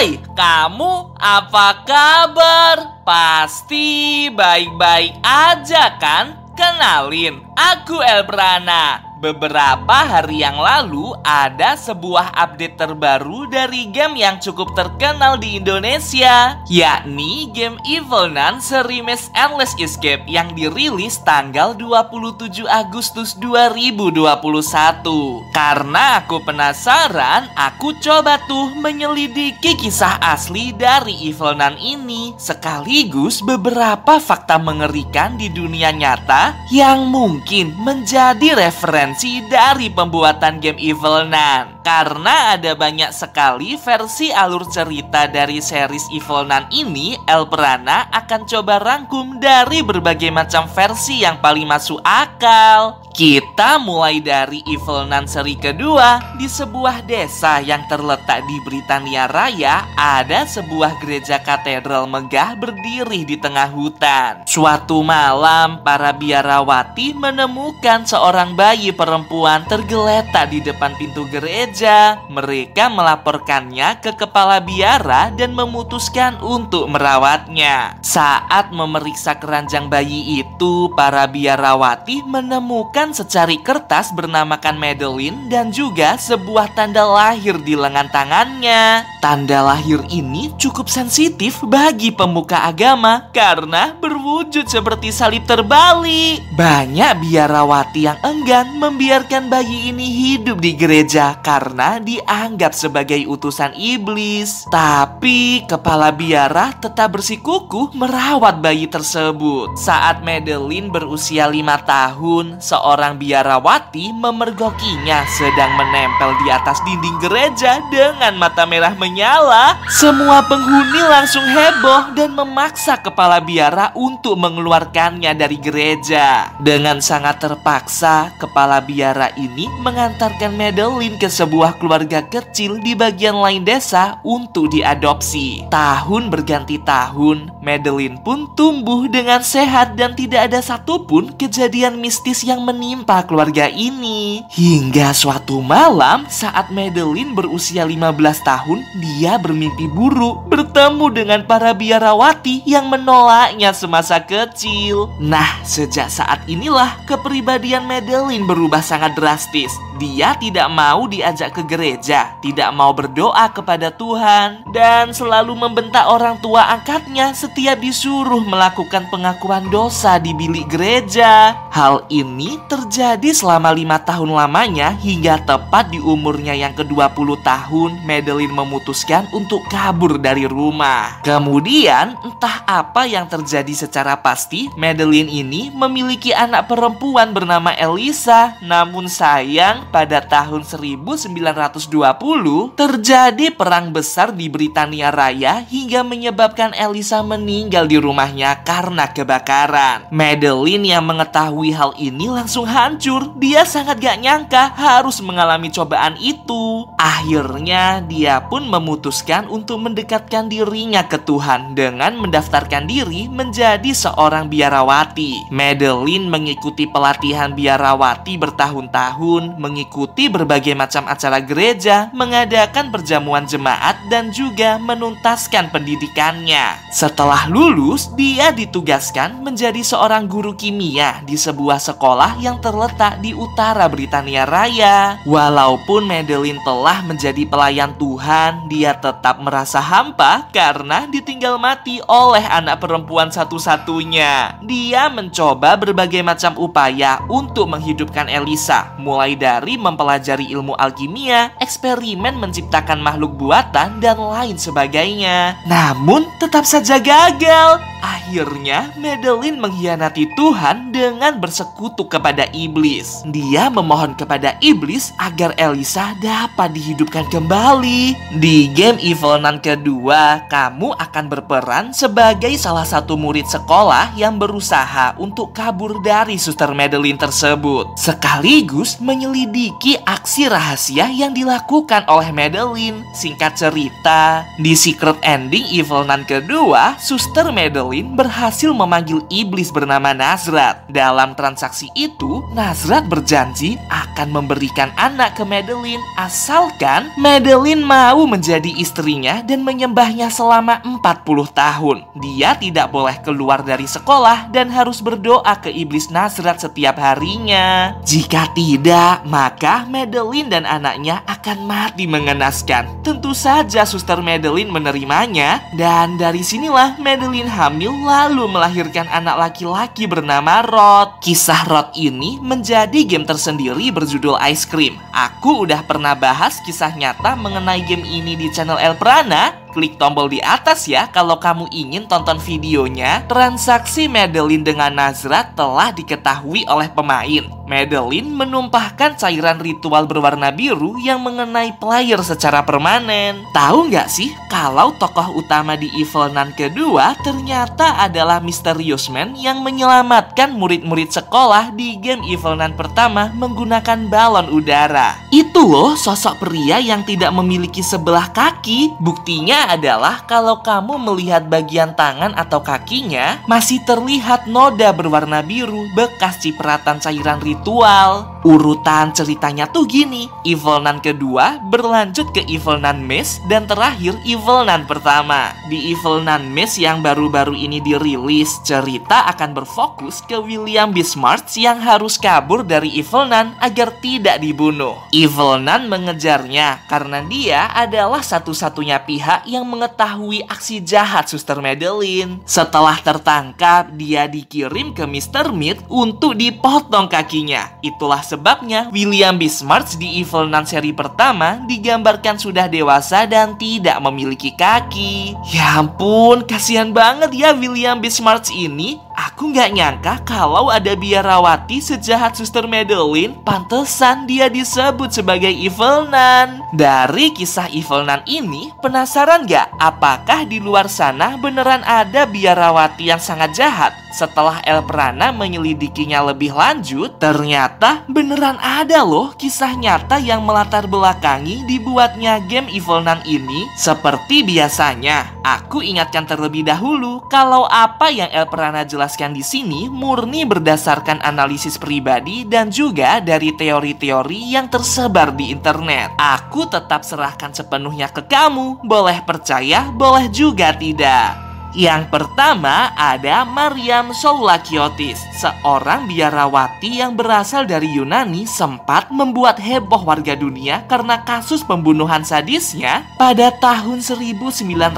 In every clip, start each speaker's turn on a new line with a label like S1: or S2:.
S1: Hai, kamu apa kabar? Pasti baik-baik aja kan? Kenalin, aku Elprana. Beberapa hari yang lalu ada sebuah update terbaru dari game yang cukup terkenal di Indonesia, yakni game Evil Nun Serimes Endless Escape yang dirilis tanggal 27 Agustus 2021. Karena aku penasaran, aku coba tuh menyelidiki kisah asli dari Evil Nun ini, sekaligus beberapa fakta mengerikan di dunia nyata yang mungkin menjadi referensi dari pembuatan game Evil Nun. Karena ada banyak sekali versi alur cerita dari series Evil Nun ini, Elprana akan coba rangkum dari berbagai macam versi yang paling masuk akal. Kita mulai dari Evil Nun seri kedua. Di sebuah desa yang terletak di Britania Raya, ada sebuah gereja katedral megah berdiri di tengah hutan. Suatu malam, para biarawati menemukan seorang bayi perempuan tergeletak di depan pintu gereja. Mereka melaporkannya ke kepala biara dan memutuskan untuk merawatnya. Saat memeriksa keranjang bayi itu, para biarawati menemukan secari kertas bernamakan Madeline dan juga sebuah tanda lahir di lengan tangannya. Tanda lahir ini cukup sensitif bagi pemuka agama karena berwujud seperti salib terbalik. Banyak biarawati yang enggan membiarkan bayi ini hidup di gereja karena dianggap sebagai utusan iblis. Tapi kepala biara tetap bersikukuh merawat bayi tersebut. Saat Madeline berusia 5 tahun, seorang biarawati memergokinya sedang menempel di atas dinding gereja dengan mata merah menyala. Semua penghuni langsung heboh dan memaksa kepala biara untuk mengeluarkannya dari gereja. Dengan sangat terpaksa, kepala biara ini mengantarkan Madeline ke sebuah keluarga kecil di bagian lain desa untuk diadopsi. Tahun berganti tahun, Madeline pun tumbuh dengan sehat dan tidak ada satupun kejadian mistis yang menimpa keluarga ini. Hingga suatu malam saat Madeline berusia 15 tahun, dia bermimpi buruk bertemu dengan para biarawati yang menolaknya semasa kecil. Nah, sejak saat inilah kepribadian Madeline berubah sangat drastis. Dia tidak mau diajak ke gereja, tidak mau berdoa kepada Tuhan, dan selalu membentak orang tua angkatnya setiap disuruh melakukan pengakuan dosa di bilik gereja. Hal ini terjadi selama 5 tahun lamanya hingga tepat di umurnya yang ke-20 tahun, Madeline memutuskan untuk kabur dari rumah. Kemudian, entah apa yang terjadi secara pasti, Madeline ini memiliki anak perempuan bernama Elisa. Namun sayang, pada tahun 1920 terjadi perang besar di Britania Raya hingga menyebabkan Elisa meninggal di rumahnya karena kebakaran. Madeline yang mengetahui hal ini langsung hancur. Dia sangat gak nyangka harus mengalami cobaan itu. Akhirnya dia pun memutuskan untuk mendekatkan dirinya ke Tuhan dengan mendaftarkan diri menjadi seorang biarawati. Madeline mengikuti pelatihan biarawati bertahun-tahun, mengikuti berbagai macam acara gereja, mengadakan perjamuan jemaat, dan juga menuntaskan pendidikannya. Setelah lulus, dia ditugaskan menjadi seorang guru kimia di sebuah sekolah yang terletak di utara Britania Raya. Walaupun Madeline telah menjadi pelayan Tuhan, dia tetap merasa hampa karena ditinggal mati oleh anak perempuan satu-satunya. Dia mencoba berbagai macam upaya untuk menghidupkan Elisa, mulai dari mempelajari ilmu alkimia, eksperimen menciptakan makhluk buatan, dan lain sebagainya. Namun tetap saja gagal. Akhirnya Madeline mengkhianati Tuhan dengan bersekutu kepada iblis. Dia memohon kepada iblis agar Elisa dapat dihidupkan kembali. Di game Evil Nun kedua, kamu akan berperan sebagai salah satu murid sekolah yang berusaha untuk kabur dari suster Madeline tersebut, sekaligus menyelidiki aksi rahasia yang dilakukan oleh Madeline. Singkat cerita, di secret ending Evil Nun kedua, suster Madeline berhasil memanggil iblis bernama Nazrat. Dalam transaksi itu, Nazrat berjanji akan memberikan anak ke Madeline asalkan Madeline mau menjadi istrinya dan menyembahnya selama 40 tahun. Dia tidak boleh keluar dari sekolah dan harus berdoa ke iblis Nazrat setiap harinya. Jika tidak, maka Madeline dan anaknya akan mati mengenaskan. Tentu saja Suster Madeline menerimanya, dan dari sinilah Madeline hamil lalu melahirkan anak laki-laki bernama Rod. Kisah Rod ini menjadi game tersendiri berjudul Ice Cream. Aku udah pernah bahas kisah nyata mengenai game ini di channel El Prana. Klik tombol di atas ya kalau kamu ingin tonton videonya. Transaksi Madeline dengan Nazrat telah diketahui oleh pemain. Madeline menumpahkan cairan ritual berwarna biru yang mengenai player secara permanen. Tahu nggak sih kalau tokoh utama di Evil Nun kedua ternyata adalah Mysterious Man yang menyelamatkan murid-murid sekolah di game Evil Nun pertama menggunakan balon udara. Itu loh sosok pria yang tidak memiliki sebelah kaki. Buktinya adalah kalau kamu melihat bagian tangan atau kakinya masih terlihat noda berwarna biru bekas cipratan cairan ritual. Urutan ceritanya tuh gini, Evil Nun kedua berlanjut ke Evil Nun Maze dan terakhir Evil Nun pertama. Di Evil Nun Maze yang baru-baru ini dirilis, cerita akan berfokus ke William Bismarck yang harus kabur dari Evil Nun agar tidak dibunuh. Evil Nun mengejarnya karena dia adalah satu-satunya pihak yang mengetahui aksi jahat Suster Madeline. Setelah tertangkap, dia dikirim ke Mr. Meat untuk dipotong kakinya. Itulah sebabnya William Bismarck di Evil Nun seri pertama digambarkan sudah dewasa dan tidak memiliki kaki. Ya ampun, kasihan banget ya William Bismarck ini. Aku nggak nyangka kalau ada biarawati sejahat Suster Madeline. Pantesan dia disebut sebagai Evil Nun. Dari kisah Evil Nun ini, penasaran nggak apakah di luar sana beneran ada biarawati yang sangat jahat? Setelah El Prana menyelidikinya lebih lanjut, ternyata beneran ada loh kisah nyata yang melatar belakangi dibuatnya game Evil Nun ini. Seperti biasanya, aku ingatkan terlebih dahulu kalau apa yang El Prana jelaskan di sini murni berdasarkan analisis pribadi dan juga dari teori-teori yang tersebar di internet. Aku tetap serahkan sepenuhnya ke kamu, boleh percaya, boleh juga tidak. Yang pertama ada Mariam Soulakiotis, seorang biarawati yang berasal dari Yunani sempat membuat heboh warga dunia karena kasus pembunuhan sadisnya pada tahun 1950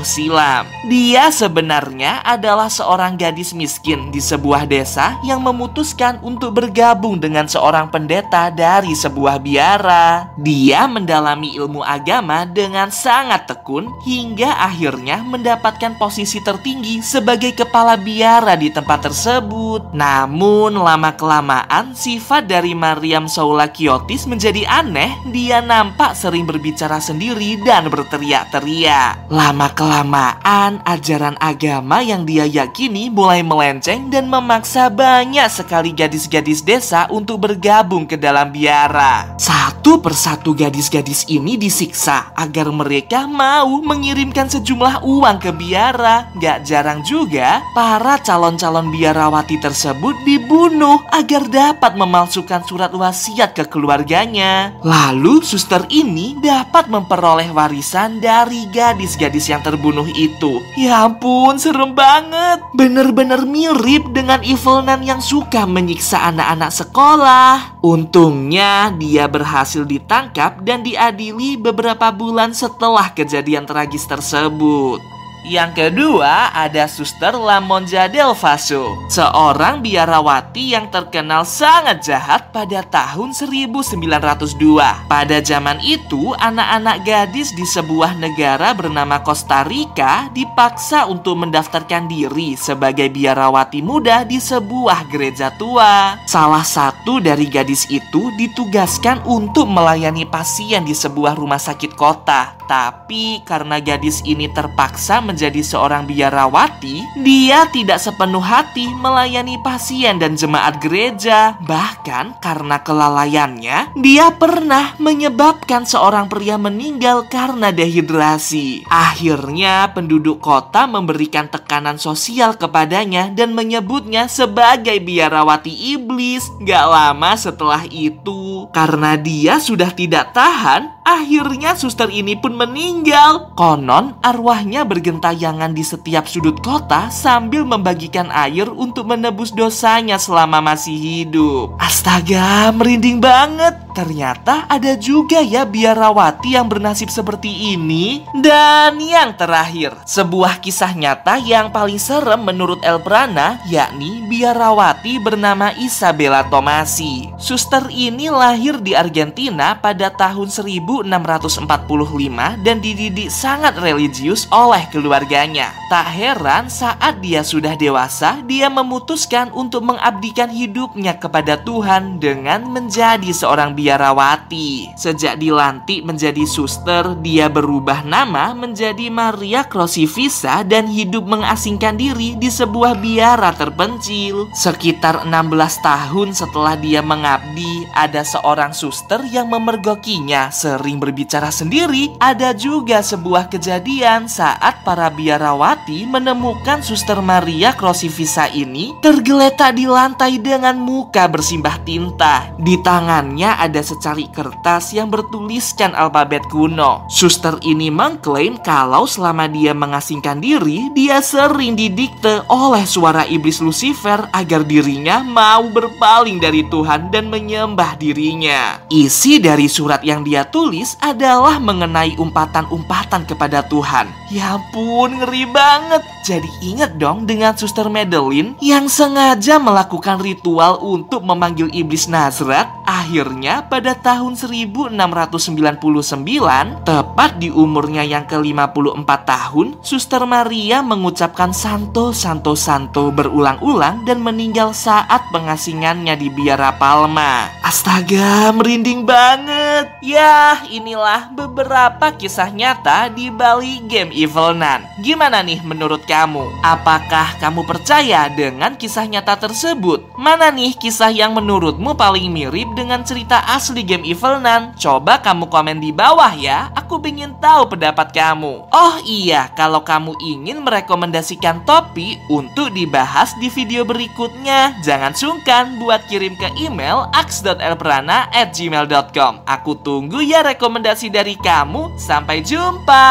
S1: silam. Dia sebenarnya adalah seorang gadis miskin di sebuah desa yang memutuskan untuk bergabung dengan seorang pendeta dari sebuah biara. Dia mendalami ilmu agama dengan sangat tekun hingga akhirnya mendapat posisi tertinggi sebagai kepala biara di tempat tersebut. Namun lama-kelamaan sifat dari Mariam Soulakiotis menjadi aneh. Dia nampak sering berbicara sendiri dan berteriak-teriak. Lama-kelamaan ajaran agama yang dia yakini mulai melenceng dan memaksa banyak sekali gadis-gadis desa untuk bergabung ke dalam biara. Satu persatu gadis-gadis ini disiksa agar mereka mau mengirimkan sejumlah uang ke biara. Gak jarang juga para calon-calon biarawati tersebut dibunuh agar dapat memalsukan surat wasiat ke keluarganya. Lalu suster ini dapat memperoleh warisan dari gadis-gadis yang terbunuh itu. Ya ampun, serem banget. Bener-bener mirip dengan Evil Nun yang suka menyiksa anak-anak sekolah. Untungnya dia berhasil ditangkap dan diadili beberapa bulan setelah kejadian tragis tersebut. Yang kedua ada Suster Lamonja Del Vaso, seorang biarawati yang terkenal sangat jahat pada tahun 1902. Pada zaman itu, anak-anak gadis di sebuah negara bernama Costa Rica dipaksa untuk mendaftarkan diri sebagai biarawati muda di sebuah gereja tua. Salah satu dari gadis itu ditugaskan untuk melayani pasien di sebuah rumah sakit kota. Tapi karena gadis ini terpaksa menjadi seorang biarawati, dia tidak sepenuh hati melayani pasien dan jemaat gereja. Bahkan karena kelalaiannya, dia pernah menyebabkan seorang pria meninggal karena dehidrasi. Akhirnya penduduk kota memberikan tekanan sosial kepadanya dan menyebutnya sebagai biarawati iblis. Gak lama setelah itu, karena dia sudah tidak tahan, akhirnya suster ini pun meninggal. Konon arwahnya bergentayangan di setiap sudut kota sambil membagikan air untuk menebus dosanya selama masih hidup. Astaga, merinding banget. Ternyata ada juga ya biarawati yang bernasib seperti ini. Dan yang terakhir, sebuah kisah nyata yang paling serem menurut Elprana, yakni biarawati bernama Isabella Tomasi. Suster ini lahir di Argentina pada tahun 1645 dan dididik sangat religius oleh keluarganya. Tak heran saat dia sudah dewasa, dia memutuskan untuk mengabdikan hidupnya kepada Tuhan dengan menjadi seorang biarawati. Sejak dilantik menjadi suster, dia berubah nama menjadi Maria Crucifissa dan hidup mengasingkan diri di sebuah biara terpencil. Sekitar 16 tahun setelah dia mengabdi, ada seorang suster yang memergokinya. Sering berbicara sendiri. Ada juga sebuah kejadian saat para biarawati menemukan suster Maria Crucifissa ini tergeletak di lantai dengan muka bersimbah tinta. Di tangannya ada secari kertas yang bertuliskan alfabet kuno. Suster ini mengklaim kalau selama dia mengasingkan diri, dia sering didikte oleh suara iblis Lucifer agar dirinya mau berpaling dari Tuhan dan menyembah dirinya. Isi dari surat yang dia tulis adalah mengenai umpatan-umpatan kepada Tuhan. Ya ampun, ngeri banget. Jadi ingat dong dengan suster Madeline yang sengaja melakukan ritual untuk memanggil iblis Nazrat. Akhirnya pada tahun 1699, tepat di umurnya yang ke-54 tahun, suster Maria mengucapkan Santo, Santo, Santo berulang-ulang dan meninggal saat pengasingannya di biara Palma. Astaga, merinding banget. Ya, inilah beberapa kisah nyata di balik game Evil Nun. Gimana nih menurut kamu? Apakah kamu percaya dengan kisah nyata tersebut? Mana nih kisah yang menurutmu paling mirip dengan cerita asli game Evil Nun? Coba kamu komen di bawah ya. Aku ingin tahu pendapat kamu. Oh iya, kalau kamu ingin merekomendasikan topik untuk dibahas di video berikutnya, jangan sungkan buat kirim ke email aks.elprana@gmail.com. Aku tunggu ya rekomendasi dari kamu. Sampai jumpa.